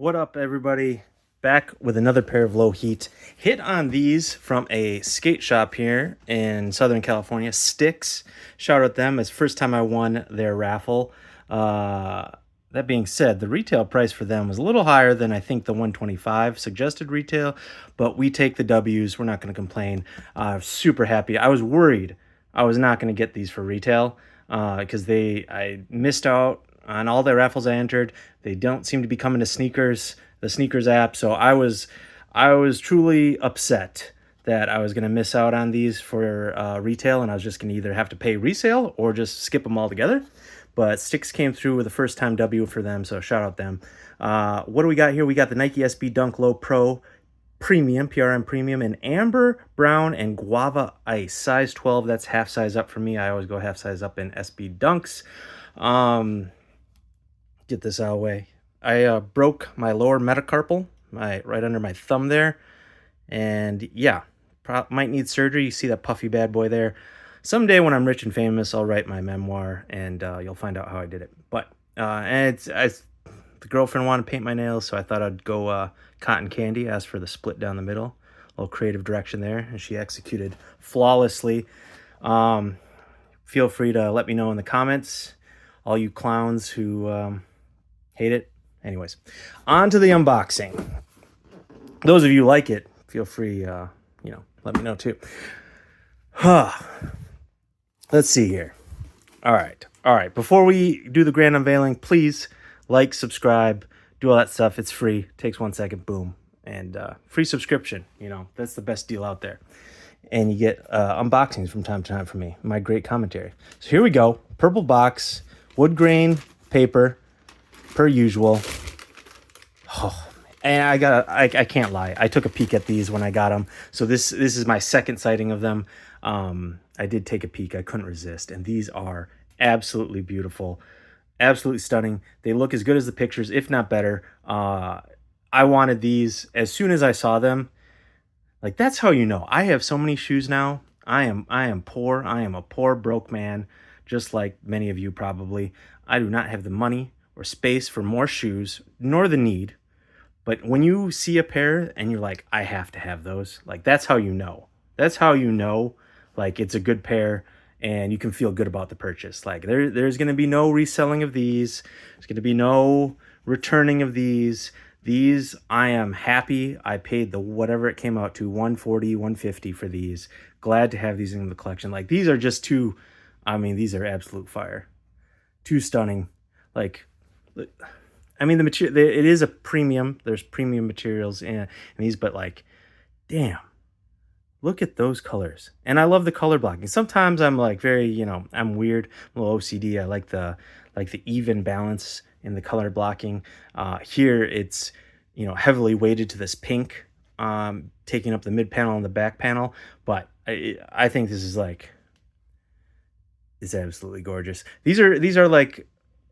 What up, everybody? Back with another pair of Lowheat. Hit on these from a skate shop here in Southern California, Sticks. Shout out them. It's the first time I won their raffle. That being said, the retail price for them was a little higher than I think the 125 suggested retail, but we take the W's. We're not going to complain. Super happy. I was worried I was not going to get these for retail because I missed out on all the raffles I entered. They don't seem to be coming to the sneakers app. So I was truly upset that I was going to miss out on these for retail, and I was just going to either have to pay resale or just skip them all together. But Sticks came through with a first time W for them, so shout out them. What do we got here? We got the Nike SB Dunk Low Pro Premium, PRM Premium, in amber, brown, and guava ice. Size 12, that's half size up for me. I always go half size up in SB Dunks. Get this out of the way. I broke my lower metacarpal, right under my thumb there. And yeah, might need surgery. You see that puffy bad boy there. Someday when I'm rich and famous, I'll write my memoir, and you'll find out how I did it. But the girlfriend wanted to paint my nails, so I thought I'd go cotton candy. Asked for the split down the middle, a little creative direction there, and she executed flawlessly. Feel free to let me know in the comments, all you clowns who hate it. Anyways, on to the unboxing. Those of you who like it, feel free, let me know too. Let's see here. All right. Before we do the grand unveiling, please like, subscribe, do all that stuff. It's free. Takes 1 second. Boom. And free subscription. That's the best deal out there. And you get unboxings from time to time from me. My great commentary. So here we go. Purple box, wood grain paper, per usual. Oh, and I can't lie. I took a peek at these when I got them. So this is my second sighting of them. I did take a peek. I couldn't resist. And these are absolutely beautiful. Absolutely stunning. They look as good as the pictures, if not better. I wanted these as soon as I saw them. Like, that's how you know. I have so many shoes now. I am poor. I am a poor, broke man, just like many of you probably. I do not have the money or space for more shoes, nor the need. But when you see a pair and you're like, I have to have those, like, that's how you know. That's how you know, like, it's a good pair and you can feel good about the purchase. Like, there's going to be no reselling of these. There's going to be no returning of these. These, I am happy. I paid the whatever it came out to, $140, $150 for these. Glad to have these in the collection. Like, these are just too, these are absolute fire. Too stunning. Like, the material, it is a premium. There's premium materials in these, but like, damn, look at those colors. And I love the color blocking. Sometimes I'm like very, I'm weird. I'm a little OCD. I like the even balance in the color blocking. Here it's, heavily weighted to this pink, taking up the mid panel and the back panel. But I think this is it's absolutely gorgeous. These are like,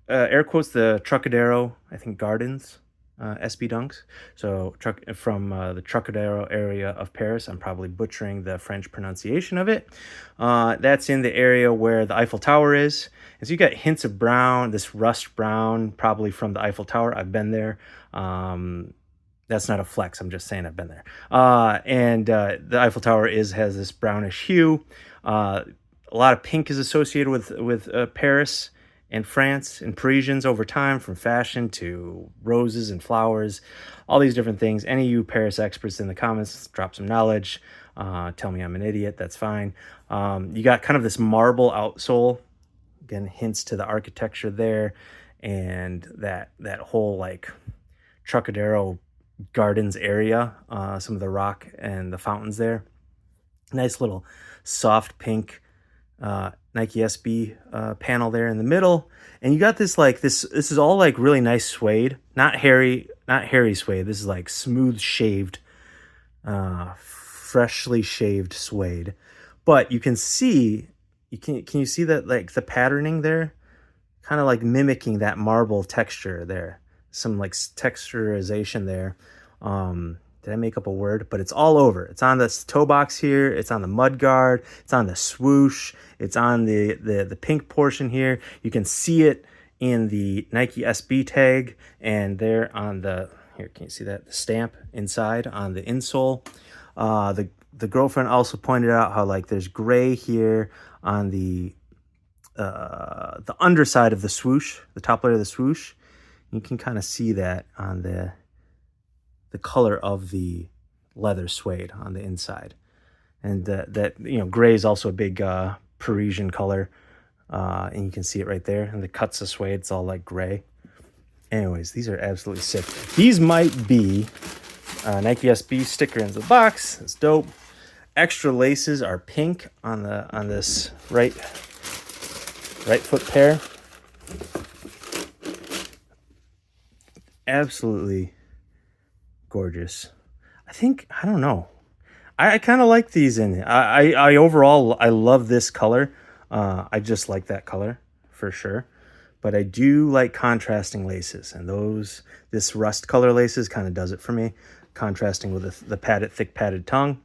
air quotes, the Trocadéro, I think, Gardens SB Dunks. So from the Trocadéro area of Paris. I'm probably butchering the French pronunciation of it. That's in the area where the Eiffel Tower is. And so you got hints of brown, this rust brown, probably from the Eiffel Tower. I've been there. That's not a flex. I'm just saying I've been there. And the Eiffel Tower has this brownish hue. A lot of pink is associated with Paris and France and Parisians over time, from fashion to roses and flowers, all these different things. Any of you Paris experts in the comments, drop some knowledge. Tell me I'm an idiot. That's fine. You got kind of this marble outsole. Again, hints to the architecture there, and that whole like Trocadéro Gardens area. Some of the rock and the fountains there. Nice little soft pink Nike SB panel there in the middle, and you got this this is all like really nice suede, not hairy suede. This is like smooth shaved, freshly shaved suede. But you can see, can you see that, like, the patterning there, kind of like mimicking that marble texture there, some like texturization there. Did I make up a word? But it's all over. It's on this toe box here. It's on the mud guard. It's on the swoosh. It's on the pink portion here. You can see it in the Nike SB tag, and there on the Here, can you see that? The stamp inside on the insole. The girlfriend also pointed out how like there's gray here on the underside of the swoosh, the top layer of the swoosh. You can kind of see that on the color of the leather suede on the inside. And that you know, gray is also a big Parisian color, and you can see it right there. And the cuts of suede, it's all like gray. Anyways, these are absolutely sick. These might be Nike SB sticker in the box. It's dope. Extra laces are pink on this right foot pair. Absolutely gorgeous. I don't know. I kind of like these in it. I overall, I love this color. I just like that color for sure. But I do like contrasting laces, and this rust color laces kind of does it for me. Contrasting with the thick padded tongue.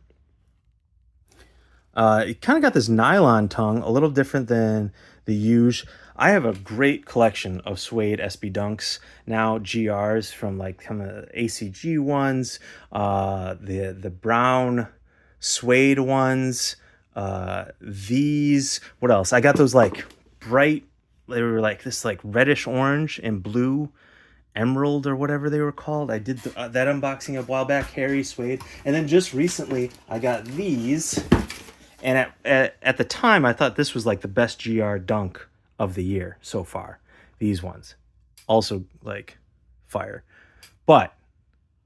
It kind of got this nylon tongue, a little different than the huge. I have a great collection of suede SB Dunks, now GRs, from like kind of ACG ones, the brown suede ones, these, what else? I got those like bright, they were like this like reddish orange and blue emerald or whatever they were called. I did that unboxing a while back, hairy suede. And then just recently I got these, and at the time I thought this was like the best GR dunk of the year so far. These ones also like fire, but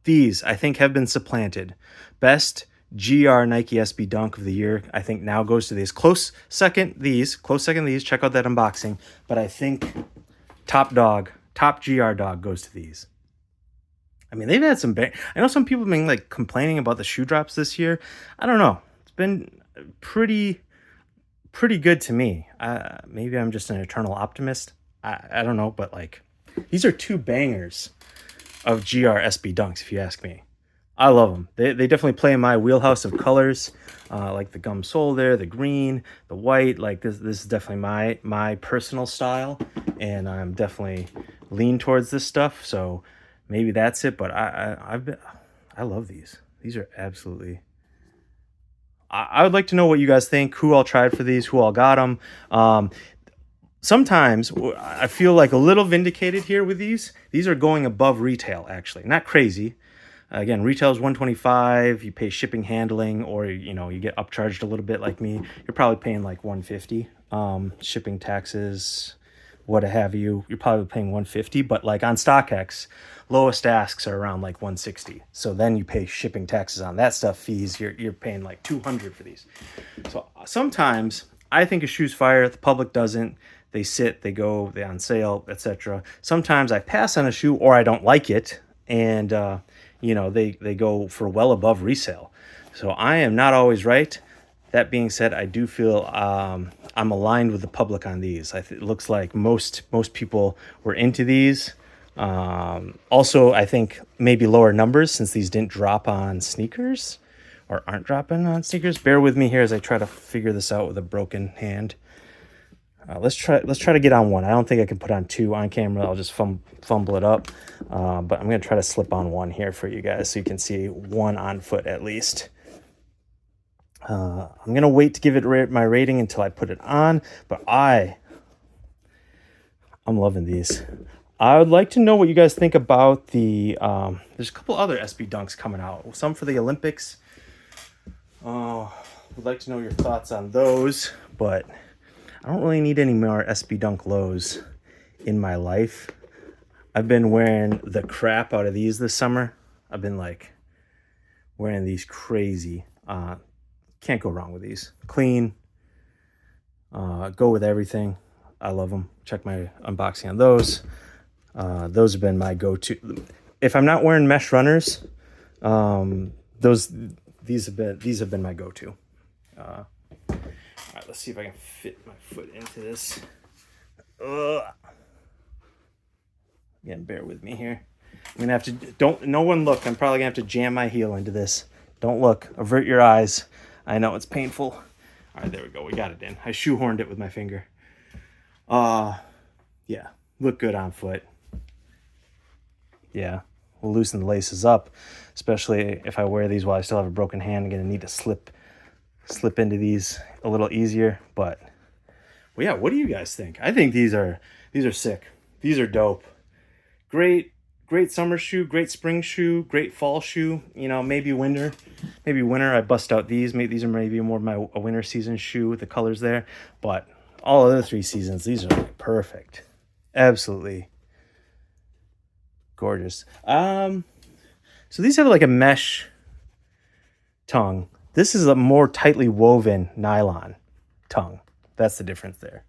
these I think have been supplanted. Best GR Nike SB dunk of the year I think now goes to these. Close second these. Check out that unboxing. But I think top GR dog goes to these. I mean, they've had some I know some people have been like complaining about the shoe drops this year. I don't know. It's been pretty good to me. Maybe I'm just an eternal optimist. I don't know, but like these are two bangers of GR SB dunks, if you ask me. I love them. They definitely play in my wheelhouse of colors, like the gum sole there, the green, the white. Like this is definitely my personal style, and I'm definitely lean towards this stuff. So maybe that's it. But I love these. These are absolutely. I would like to know what you guys think. Who all tried for these? Who all got them? Sometimes I feel like a little vindicated here with these. These are going above retail, actually. Not crazy. Again, retail is $125. You pay shipping, handling, or you get upcharged a little bit like me. You're probably paying like $150. Shipping, taxes, what have you. You're probably paying $150. But like on StockX, lowest asks are around like $160. So then you pay shipping, taxes on that stuff, fees. You're paying like $200 for these. So sometimes I think a shoe's fire. The public doesn't. They sit, they go, they're on sale, etc. Sometimes I pass on a shoe or I don't like it, and they go for well above resale. So I am not always right. That being said, I do feel I'm aligned with the public on these. It looks like most people were into these. Also, I think maybe lower numbers since these didn't drop on sneakers or aren't dropping on sneakers. Bear with me here as I try to figure this out with a broken hand. Let's try to get on one. I don't think I can put on two on camera. I'll just fumble it up. But I'm going to try to slip on one here for you guys so you can see one on foot at least. I'm going to wait to give it my rating until I put it on. But I'm loving these. I would like to know what you guys think about the... there's a couple other SB Dunks coming out. Some for the Olympics. Would like to know your thoughts on those. But... I don't really need any more SB Dunk lows in my life. I've been wearing the crap out of these this summer. I've been like wearing these crazy. Can't go wrong with these. Clean. Go with everything. I love them. Check my unboxing on those. Those have been my go-to. If I'm not wearing mesh runners, these have been my go-to. All right, let's see if I can fit my foot into this. Again, bear with me here. I'm gonna have to, no one look. I'm probably gonna have to jam my heel into this. Don't look, avert your eyes. I know it's painful. All right, there we go, we got it in. I shoehorned it with my finger. Yeah, look good on foot. Yeah, will loosen the laces up, especially if I wear these while I still have a broken hand. I'm gonna need to slip into these a little easier. But well, yeah, what do you guys think? I think these are sick. These are dope. Great summer shoe, great spring shoe, great fall shoe. You know, maybe winter. I bust out these. Maybe these are maybe more of a winter season shoe with the colors there. But all other 3 seasons, these are like perfect. Absolutely gorgeous. So these have like a mesh tongue. This is a more tightly woven nylon tongue. That's the difference there.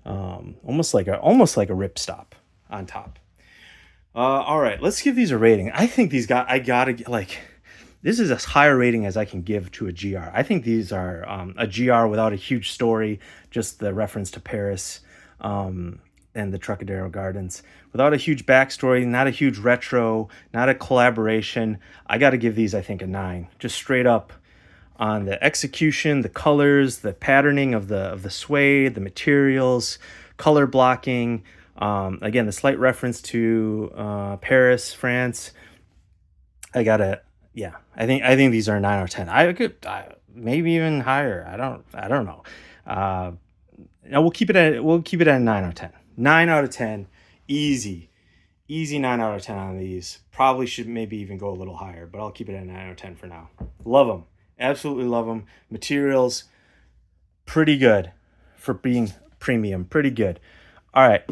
Almost like a ripstop on top. All right, let's give these a rating. I think these I gotta like, this is as high a rating as I can give to a GR. I think these are a GR without a huge story, just the reference to Paris and the Trocadéro Gardens. Without a huge backstory, not a huge retro, not a collaboration. I got to give these, I think, a 9. Just straight up on the execution, the colors, the patterning of the suede, the materials, color blocking. Again, the slight reference to Paris, France. I think these are a 9 out of 10. I could maybe even higher. I don't know. No, we'll keep it at a 9 out of 10. 9 out of 10, easy 9 out of 10 on these. Probably should maybe even go a little higher, but I'll keep it at 9 out of 10 for now. Love them, absolutely love them. Materials, pretty good for being premium, pretty good. All right,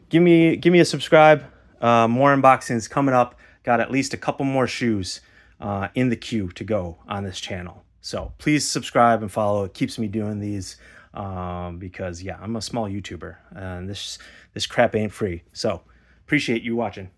give me a subscribe. More unboxings coming up. Got at least a couple more shoes in the queue to go on this channel. So please subscribe and follow. It keeps me doing these because yeah, I'm a small YouTuber and this crap ain't free. So appreciate you watching.